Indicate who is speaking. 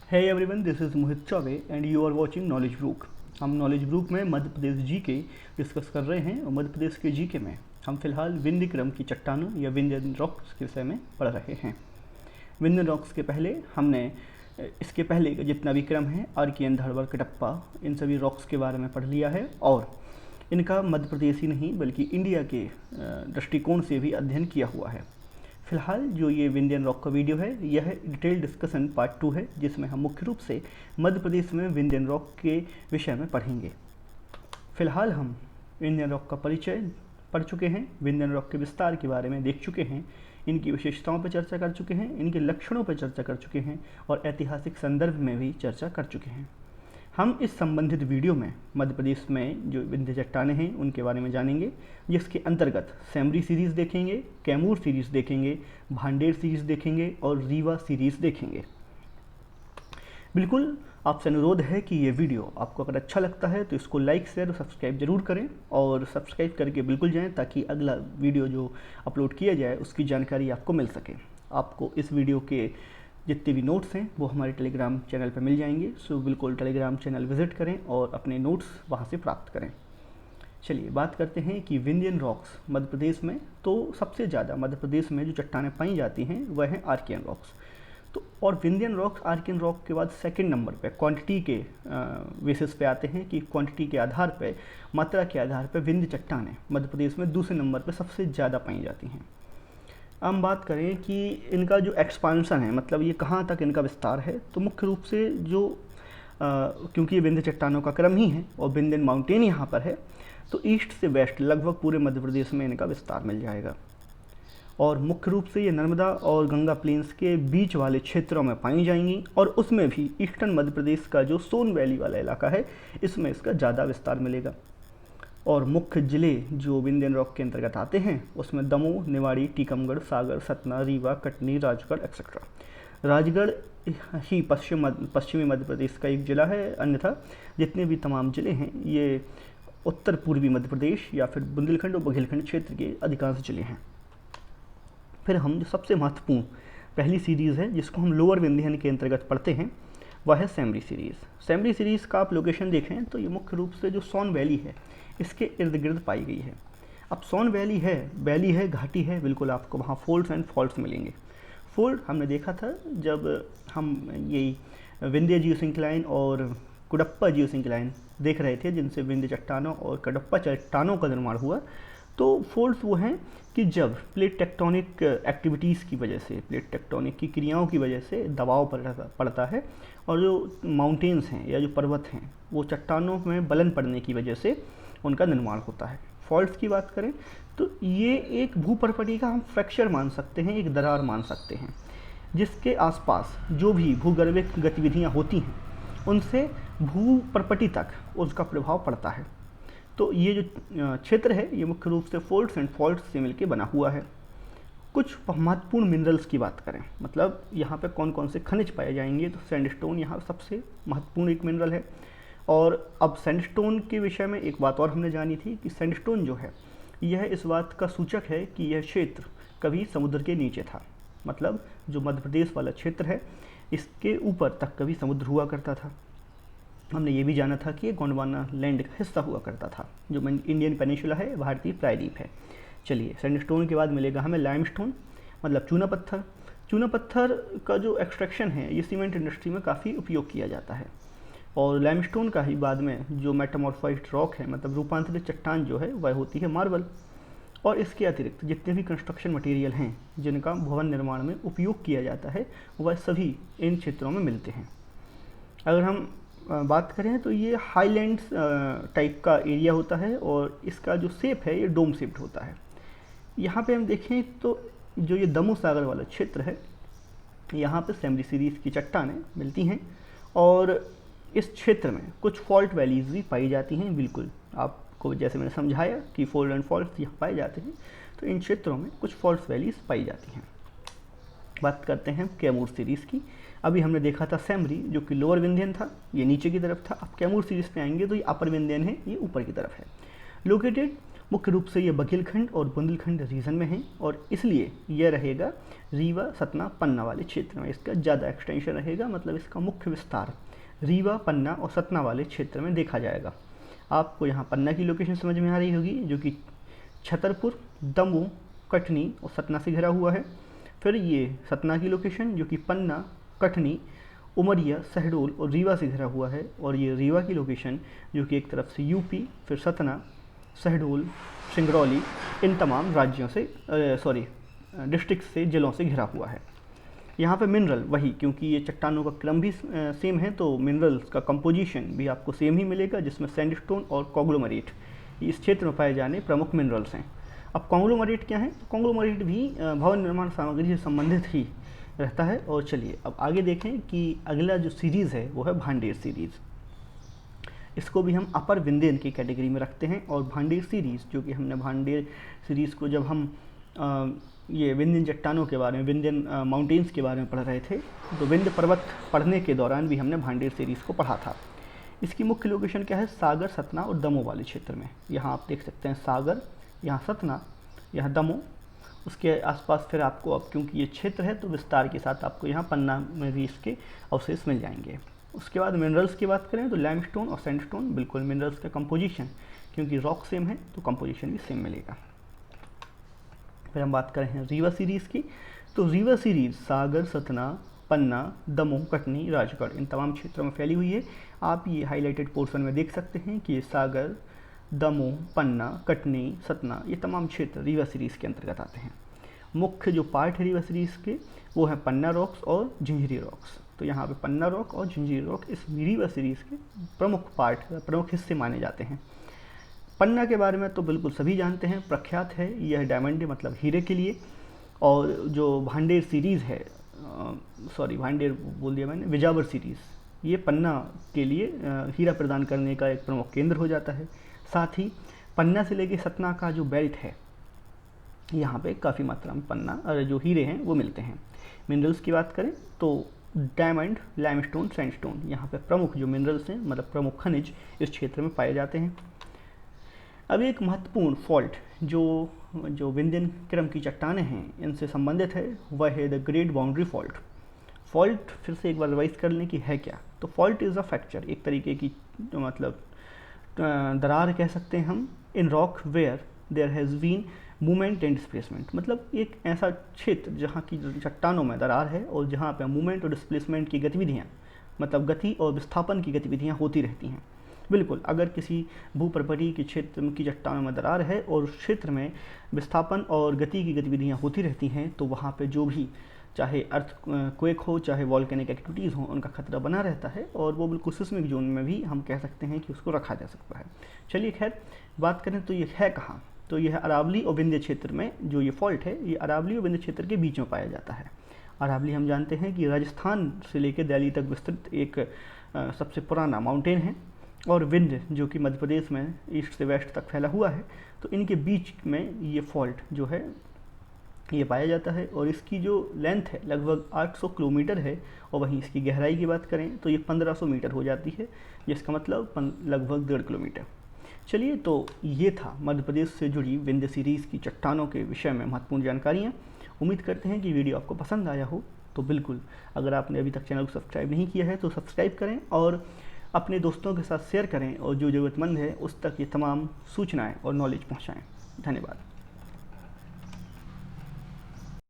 Speaker 1: Hey everyone, this is Mohit Chauve and you are watching Knowledge Brook. हम Knowledge Brook में मध्य प्रदेश GK discuss कर रहे हैं और मध्य प्रदेश के जीके में हम फिलहाल विंध्य क्रम की चट्टानों या विंध्यन रॉक्स के विषय में पढ़ रहे हैं। विंध्यन रॉक्स के पहले हमने इसके पहले का जितना भी क्रम है आर्कियन, धड़वर, कडप्पा, इन सभी रॉक्स के बारे में पढ़ लिया है और इनका मध्य प्रदेश ही नहीं बल्कि इंडिया के दृष्टिकोण से भी अध्ययन किया हुआ है। फिलहाल जो ये विंध्यन रॉक का वीडियो है यह डिटेल डिस्कशन पार्ट 2 है, जिसमें हम मुख्य रूप से मध्य प्रदेश में विंध्यन रॉक के विषय में पढ़ेंगे। फिलहाल हम विंध्यन रॉक का परिचय पढ़ चुके हैं, विंध्यन रॉक के विस्तार के बारे में देख चुके हैं, इनकी विशेषताओं पर चर्चा कर चुके हैं, इनके लक्षणों पर चर्चा कर चुके हैं और ऐतिहासिक संदर्भ में भी चर्चा कर चुके हैं। हम इस संबंधित वीडियो में मध्य प्रदेश में जो विंध्य चट्टानें हैं उनके बारे में जानेंगे, जिसके अंतर्गत सैमरी सीरीज़ देखेंगे, कैमूर सीरीज़ देखेंगे, भांडेर सीरीज़ देखेंगे और रीवा सीरीज़ देखेंगे। बिल्कुल आपसे अनुरोध है कि ये वीडियो आपको अगर अच्छा लगता है तो इसको लाइक, शेयर और सब्सक्राइब जरूर करें और सब्सक्राइब करके बिल्कुल जाएं ताकि अगला वीडियो जो अपलोड किया जाए उसकी जानकारी आपको मिल सके। आपको इस वीडियो के जितने भी नोट्स हैं वो हमारे टेलीग्राम चैनल पर मिल जाएंगे, सो बिल्कुल टेलीग्राम चैनल विज़िट करें और अपने नोट्स वहाँ से प्राप्त करें। चलिए बात करते हैं कि विंध्यन रॉक्स मध्य प्रदेश में, तो सबसे ज़्यादा मध्य प्रदेश में जो चट्टानें पाई जाती हैं वह हैं आर्कियन रॉक्स। तो और विंध्यन रॉक्स आर्कियन रॉक के बाद सेकंड नंबर पे क्वांटिटी के बेसिस पे आते हैं कि क्वांटिटी के आधार पे, मात्रा के आधार पे विंध्य चट्टानें मध्य प्रदेश में दूसरे नंबर पे सबसे ज़्यादा पाई जाती हैं। हम बात करें कि इनका जो एक्सपांसन है, मतलब ये कहाँ तक इनका विस्तार है, तो मुख्य रूप से जो क्योंकि ये विंध्य चट्टानों का क्रम ही है और विंध्यन माउंटेन यहाँ पर है, तो ईस्ट से वेस्ट लगभग पूरे मध्य प्रदेश में इनका विस्तार मिल जाएगा। और मुख्य रूप से ये नर्मदा और गंगा प्लेन्स के बीच वाले क्षेत्रों में पाई जाएंगी और उसमें भी ईस्टर्न मध्य प्रदेश का जो सोन वैली वाला इलाका है इसमें इसका ज़्यादा विस्तार मिलेगा। और मुख्य ज़िले जो विंध्यन रॉक के अंतर्गत आते हैं उसमें दमोह, निवाड़ी, टीकमगढ़, सागर, सतना, रीवा, कटनी, राजगढ़ एक्सेट्रा। राजगढ़ ही पश्चिमी मध्य प्रदेश का एक ज़िला है, अन्यथा जितने भी तमाम ज़िले हैं ये उत्तर पूर्वी मध्य प्रदेश या फिर बुंदेलखंड और बघेलखंड क्षेत्र के अधिकांश ज़िले हैं। फिर हम जो सबसे महत्वपूर्ण पहली सीरीज़ है जिसको हम लोअर विंध्यन के अंतर्गत पढ़ते हैं वह है सैमरी सीरीज़। सैमरी सीरीज़ का आप लोकेशन देखें तो ये मुख्य रूप से जो सोन वैली है इसके इर्द गिर्द पाई गई है। अब सोन वैली है, घाटी है, बिल्कुल आपको वहाँ फोल्ड्स एंड फॉल्ट्स मिलेंगे। फोल्ड हमने देखा था जब हम यही विंध्य जियोसिंक्लाइन और कुडप्पा जियोसिंक्लाइन देख रहे थे जिनसे विंध्य चट्टानों और कडप्पा चट्टानों का निर्माण हुआ। तो फोल्ड्स वो हैं कि जब प्लेट टेक्टोनिक एक्टिविटीज़ की वजह से, प्लेट टेक्टोनिक की क्रियाओं की वजह से दबाव पड़ता है और जो माउंटेन्स हैं या जो पर्वत हैं वो चट्टानों में बलन पड़ने की वजह से उनका निर्माण होता है। फॉल्ट्स की बात करें तो ये एक भूपर्पटी का हम फ्रैक्चर मान सकते हैं, एक दरार मान सकते हैं, जिसके आसपास जो भी भूगर्भिक गतिविधियां होती हैं उनसे भूपर्पटी तक उसका प्रभाव पड़ता है। तो ये जो क्षेत्र है ये मुख्य रूप से फोल्ड्स एंड फॉल्ट्स से मिलकर बना हुआ है। कुछ महत्वपूर्ण मिनरल्स की बात करें, मतलब यहाँ पे कौन कौन से खनिज पाए जाएंगे, तो सैंडस्टोन यहाँ सबसे महत्वपूर्ण एक मिनरल है। और अब सैंडस्टोन के विषय में एक बात और हमने जानी थी कि सैंडस्टोन जो है यह इस बात का सूचक है कि यह क्षेत्र कभी समुद्र के नीचे था, मतलब जो मध्य प्रदेश वाला क्षेत्र है इसके ऊपर तक कभी समुद्र हुआ करता था। हमने ये भी जाना था कि ये गोंडवाना लैंड का हिस्सा हुआ करता था, जो इंडियन पेनिनसुला है, भारतीय प्रायद्वीप है। चलिए सैंडस्टोन के बाद मिलेगा हमें लाइमस्टोन, मतलब चूना पत्थर। चूना पत्थर का जो एक्सट्रैक्शन है ये सीमेंट इंडस्ट्री में काफ़ी उपयोग किया जाता है। और लाइमस्टोन का ही बाद में जो मेटामॉर्फाइज्ड रॉक है, मतलब रूपांतरित चट्टान जो है वह होती है मार्बल। और इसके अतिरिक्त जितने भी कंस्ट्रक्शन मटेरियल हैं जिनका भवन निर्माण में उपयोग किया जाता है वह सभी इन क्षेत्रों में मिलते हैं। अगर हम बात करें तो ये हाईलैंड्स टाइप का एरिया होता है और इसका जो शेप है ये डोम शेप्ड होता है। यहाँ पे हम देखें तो जो ये दमोह सागर वाला क्षेत्र है यहाँ पे सैमरी सीरीज़ की चट्टानें मिलती हैं और इस क्षेत्र में कुछ फॉल्ट वैलीज भी पाई जाती हैं। बिल्कुल आपको जैसे मैंने समझाया कि फोल्ड एंड फॉल्ट यहाँ पाए जाते हैं, तो इन क्षेत्रों में कुछ फॉल्ट वैलीज पाई जाती हैं। बात करते हैं कैमूर सीरीज़ की। अभी हमने देखा था सैमरी जो कि लोअर विंध्यन था, ये नीचे की तरफ था। अब कैमूर सीरीज़ पे आएंगे तो ये अपर विंध्यन है, ये ऊपर की तरफ है। लोकेटेड मुख्य रूप से ये बघेलखंड और बुंदेलखंड रीजन में है और इसलिए यह रहेगा रीवा, सतना, पन्ना वाले क्षेत्र में। इसका ज़्यादा एक्सटेंशन रहेगा, मतलब इसका मुख्य विस्तार रीवा, पन्ना और सतना वाले क्षेत्र में देखा जाएगा। आपको यहाँ पन्ना की लोकेशन समझ में आ रही होगी, जो कि छतरपुर, दमोह, कटनी और सतना से घिरा हुआ है। फिर ये सतना की लोकेशन जो कि पन्ना, कटनी, उमरिया, शहडोल और रीवा से घिरा हुआ है। और ये रीवा की लोकेशन जो कि एक तरफ से यूपी, फिर सतना, शहडोल, सिंगरौली, इन तमाम राज्यों से डिस्ट्रिक्ट से, जिलों से घिरा हुआ है। यहाँ पे मिनरल वही, क्योंकि ये चट्टानों का क्रम भी सेम है, तो मिनरल्स का कंपोजिशन भी आपको सेम ही मिलेगा, जिसमें सैंडस्टोन और कॉन्ग्लोमरेट इस क्षेत्र में पाए जाने प्रमुख मिनरल्स हैं। अब कॉन्ग्लोमरेट क्या है? कॉन्ग्लोमरेट भी भवन निर्माण सामग्री से संबंधित ही रहता है। और चलिए अब आगे देखें कि अगला जो सीरीज़ है वो है भांडेर सीरीज़। इसको भी हम अपर विंध्यन की कैटेगरी में रखते हैं। और भांडेर सीरीज़, जो कि हमने भांडेर सीरीज़ को जब हम ये विंध्यन चट्टानों के बारे में, विंध्यन माउंटेन्स के बारे में पढ़ रहे थे, तो विंध्य पर्वत पढ़ने के दौरान भी हमने भांडेर सीरीज़ को पढ़ा था। इसकी मुख्य लोकेशन क्या है? सागर, सतना और दमोह वाले क्षेत्र में। यहाँ आप देख सकते हैं सागर, यहाँ सतना, यहाँ दमोह, उसके आसपास फिर आपको, अब क्योंकि ये क्षेत्र है तो विस्तार के साथ आपको यहाँ पन्ना में भी इसके अवशेष मिल जाएंगे। उसके बाद मिनरल्स की बात करें तो लाइमस्टोन और सैंडस्टोन, बिल्कुल मिनरल्स का कंपोजिशन, क्योंकि रॉक सेम है तो कंपोजिशन भी सेम मिलेगा। फिर हम बात करें रीवा सीरीज़ की, तो रीवा सीरीज़ सागर, सतना, पन्ना, दमोह, कटनी, राजगढ़ इन तमाम क्षेत्रों में फैली हुई है। आप ये हाईलाइटेड पोर्शन में देख सकते हैं कि ये सागर, दमोह, पन्ना, कटनी, सतना, ये तमाम क्षेत्र रीवा सीरीज़ के अंतर्गत आते हैं। मुख्य जो पार्ट है रीवा सीरीज़ के वो है पन्ना रॉक्स और झिंझरी रॉक्स। तो यहाँ पे पन्ना रॉक और झिंझरी रॉक इस रीवा सीरीज़ के प्रमुख पार्ट, प्रमुख हिस्से माने जाते हैं। पन्ना के बारे में तो बिल्कुल सभी जानते हैं, प्रख्यात है यह डायमंड मतलब हीरे के लिए। और जो भांडेर सीरीज़ है, भांडेर बोल दिया मैंने, विजावर सीरीज़, ये पन्ना के लिए हीरा प्रदान करने का एक प्रमुख केंद्र हो जाता है। साथ ही पन्ना से लेके सतना का जो बेल्ट है, यहाँ पे काफ़ी मात्रा में पन्ना और जो हीरे हैं वो मिलते हैं। मिनरल्स की बात करें तो डायमंड, लाइमस्टोन, सैंडस्टोन, यहाँ पे प्रमुख जो मिनरल्स हैं, मतलब प्रमुख खनिज इस क्षेत्र में पाए जाते हैं। अब एक महत्वपूर्ण फॉल्ट जो विंध्यन क्रम की चट्टानें हैं इनसे संबंधित है, वह है the great boundary fault. Fault फिर से एक बार रिवाइज कर लें कि है क्या। तो फॉल्ट इज़ अ फ्रैक्चर, एक तरीके की मतलब दरार कह सकते हैं हम, in rock where there has been movement and displacement, मतलब एक ऐसा क्षेत्र जहाँ की चट्टानों में दरार है और जहाँ पे मूवमेंट और डिस्प्लेसमेंट की गतिविधियाँ, मतलब गति और विस्थापन की गतिविधियाँ होती रहती हैं। बिल्कुल, अगर किसी भूप्रपटी के क्षेत्र की चट्टानों में दरार है और उस क्षेत्र में विस्थापन और गति की गतिविधियाँ होती रहती हैं, तो वहाँ पे जो भी चाहे अर्थ क्वेक हो, चाहे वॉल्केनिक एक्टिविटीज़ हो, उनका खतरा बना रहता है और वो बिल्कुल सिस्मिक जोन में भी हम कह सकते हैं कि उसको रखा जा सकता है। चलिए खैर बात करें तो ये है कहाँ, तो यह अरावली और विंध्य क्षेत्र में जो ये फॉल्ट है, ये अरावली और विंध्य क्षेत्र के बीच में पाया जाता है। अरावली हम जानते हैं कि राजस्थान से लेकर दिल्ली तक विस्तृत एक सबसे पुराना माउंटेन है, और विंध्य जो कि मध्य प्रदेश में ईस्ट से वेस्ट तक फैला हुआ है, तो इनके बीच में ये फॉल्ट जो है ये पाया जाता है। और इसकी जो लेंथ है लगभग 800 किलोमीटर है, और वहीं इसकी गहराई की बात करें तो ये 1500 मीटर हो जाती है, जिसका मतलब लगभग 1.5 किलोमीटर। चलिए, तो ये था मध्य प्रदेश से जुड़ी विंध्य सीरीज़ की चट्टानों के विषय में महत्वपूर्ण जानकारियाँ। उम्मीद करते हैं कि वीडियो आपको पसंद आया हो। तो बिल्कुल, अगर आपने अभी तक चैनल को सब्सक्राइब नहीं किया है तो सब्सक्राइब करें और अपने दोस्तों के साथ शेयर करें, और जो ज़रूरतमंद है उस तक ये तमाम सूचनाएं और नॉलेज पहुंचाएं। धन्यवाद।